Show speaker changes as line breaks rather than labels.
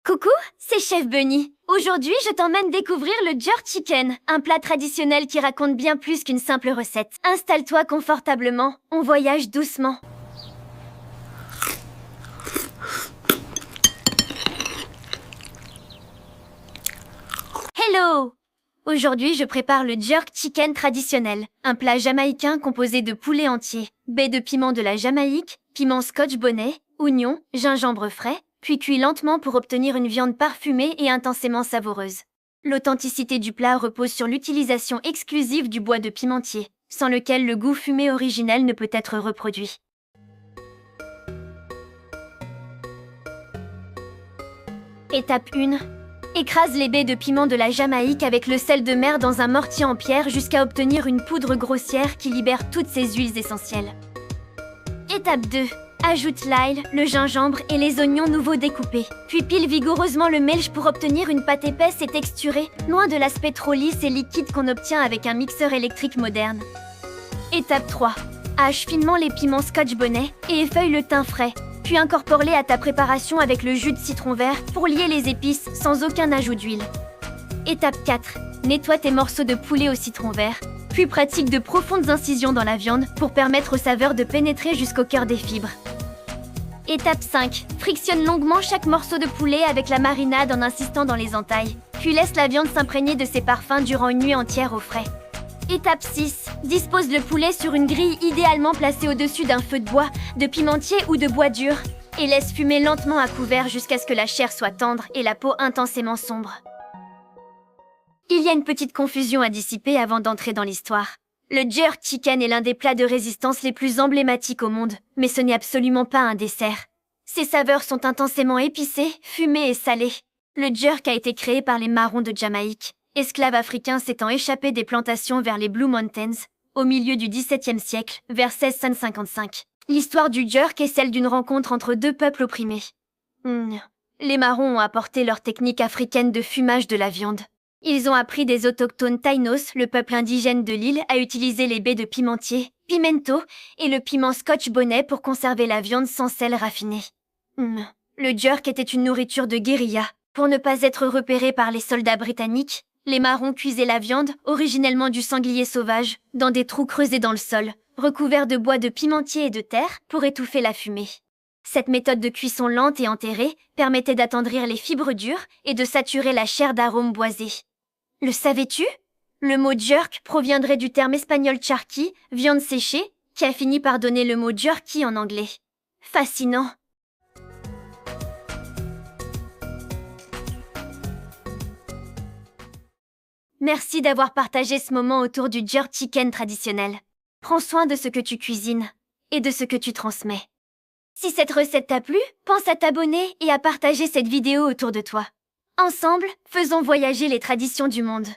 Coucou, c'est Chef Bunny. Aujourd'hui, je t'emmène découvrir le jerk chicken, un plat traditionnel qui raconte bien plus qu'une simple recette. Installe-toi confortablement, on voyage doucement. Hello! Aujourd'hui, je prépare le jerk chicken traditionnel, un plat jamaïcain composé de poulet entier, baies de piment de la Jamaïque, piment scotch bonnet, oignons, gingembre frais, puis cuit lentement pour obtenir une viande parfumée et intensément savoureuse. L'authenticité du plat repose sur l'utilisation exclusive du bois de pimentier, sans lequel le goût fumé originel ne peut être reproduit. Étape 1. Écrase les baies de piment de la Jamaïque avec le sel de mer dans un mortier en pierre jusqu'à obtenir une poudre grossière qui libère toutes ses huiles essentielles. Étape 2. Ajoute l'ail, le gingembre et les oignons nouveaux découpés. Puis pile vigoureusement le mélange pour obtenir une pâte épaisse et texturée, loin de l'aspect trop lisse et liquide qu'on obtient avec un mixeur électrique moderne. Étape 3. Hache finement les piments scotch bonnet et effeuille le thym frais. Puis incorpore-les à ta préparation avec le jus de citron vert pour lier les épices sans aucun ajout d'huile. Étape 4. Nettoie tes morceaux de poulet au citron vert, puis pratique de profondes incisions dans la viande pour permettre aux saveurs de pénétrer jusqu'au cœur des fibres. Étape 5. Frictionne longuement chaque morceau de poulet avec la marinade en insistant dans les entailles, puis laisse la viande s'imprégner de ses parfums durant une nuit entière au frais. Étape 6. Dispose le poulet sur une grille idéalement placée au-dessus d'un feu de bois, de pimentier ou de bois dur, et laisse fumer lentement à couvert jusqu'à ce que la chair soit tendre et la peau intensément sombre. Il y a une petite confusion à dissiper avant d'entrer dans l'histoire. Le jerk chicken est l'un des plats de résistance les plus emblématiques au monde, mais ce n'est absolument pas un dessert. Ses saveurs sont intensément épicées, fumées et salées. Le jerk a été créé par les marrons de Jamaïque, esclaves africains s'étant échappés des plantations vers les Blue Mountains, au milieu du XVIIe siècle, vers 1655. L'histoire du jerk est celle d'une rencontre entre deux peuples opprimés. Les marrons ont apporté leur technique africaine de fumage de la viande. Ils ont appris des autochtones Taïnos, le peuple indigène de l'île, à utiliser les baies de pimentier, pimento, et le piment scotch bonnet pour conserver la viande sans sel raffiné. Le jerk était une nourriture de guérilla. Pour ne pas être repérés par les soldats britanniques, les marrons cuisaient la viande, originellement du sanglier sauvage, dans des trous creusés dans le sol, recouverts de bois de pimentier et de terre, pour étouffer la fumée. Cette méthode de cuisson lente et enterrée permettait d'attendrir les fibres dures et de saturer la chair d'arômes boisés. Le savais-tu? Le mot jerk proviendrait du terme espagnol charqui, viande séchée, qui a fini par donner le mot jerky en anglais. Fascinant! Merci d'avoir partagé ce moment autour du jerk chicken traditionnel. Prends soin de ce que tu cuisines et de ce que tu transmets. Si cette recette t'a plu, pense à t'abonner et à partager cette vidéo autour de toi. Ensemble, faisons voyager les traditions du monde.